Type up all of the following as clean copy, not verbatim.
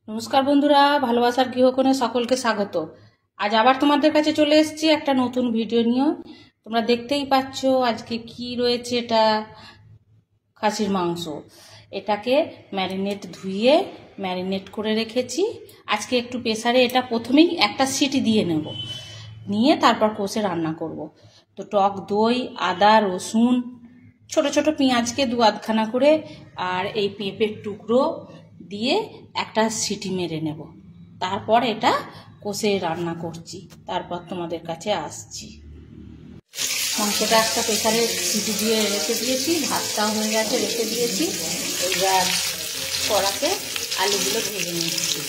নমস্কার বন্ধুরা, ভালোবাসার গৃহকোণে সকলকে স্বাগত। আজ আবার তোমাদের কাছে চলে এসেছি একটা নতুন ভিডিও নিয়ে। তোমরা দেখতেই পাচ্ছ আজকে কি রয়েছে। এটা খাসির মাংস। এটাকে ধুয়ে ম্যারিনেট করে রেখেছি। আজকে একটু প্রেসারে এটা প্রথমেই একটা সিটি দিয়ে নেব, নিয়ে তারপর কষে রান্না করব। তো টক দই, আদা, রসুন, ছোট ছোট পেঁয়াজকে দু আধখানা করে, আর এই পেঁপের টুকরো দিয়ে একটা সিটি মেরে নেব। তারপর এটা কষে রান্না করছি, তারপর তোমাদের কাছে আসছি। মাংসটা একটা প্রেসারে সিটি দিয়ে রেখে দিয়েছি, ভাতটাও হয়ে গেছে, রেখে দিয়েছি। এবার কড়াতে আলুগুলো ভেজে নিয়েছি।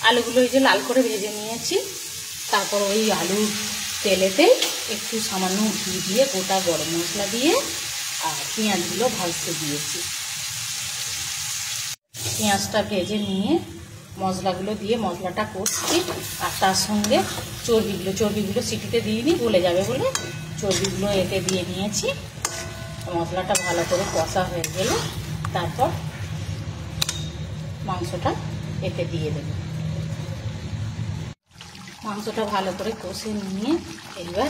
আলুগুলো এই যে লাল করে ভেজে নিয়েছি। তারপর ওই আলু তেলেতে একটু সামান্য ঘি দিয়ে, গোটা গরম মশলা দিয়ে আর পেঁয়াজগুলো ভাজতে দিয়েছি। পেঁয়াজটা ভেজে নিয়ে মশলাগুলো দিয়ে মশলাটা করছি, আর তার সঙ্গে চর্বিগুলো সিটিতে দিইনি, গলে যাবে বলে চর্বিগুলো এতে দিয়ে নিয়েছি। মশলাটা ভালো করে কষা হয়ে গেলে তারপর মাংসটা এতে দিয়ে দেব। মাংসটা ভালো করে কষে নিয়ে এবার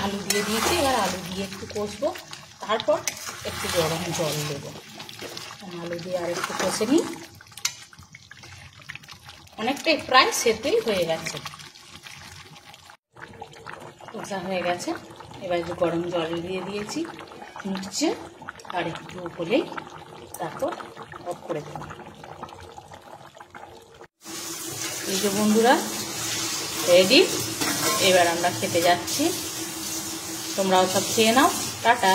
আলু দিয়ে দিয়েছি। এবার আলু দিয়ে একটু কষবো, তারপর একটু গরম জল দেবো। আলু দিয়ে আর একটু কষে নিই। অনেকটাই প্রায় সেদ্ধই হয়ে গেছে, কষা হয়ে গেছে। এবার একটু গরম জল দিয়ে দিয়েছি, ফুটছে, আর একটু হলেই তারপর অফ করে দেব। এই যে বন্ধুরা, রেডি। এবার আমরা খেতে যাচ্ছি। তোমরাও সব খেয়ে নাও। টাটা।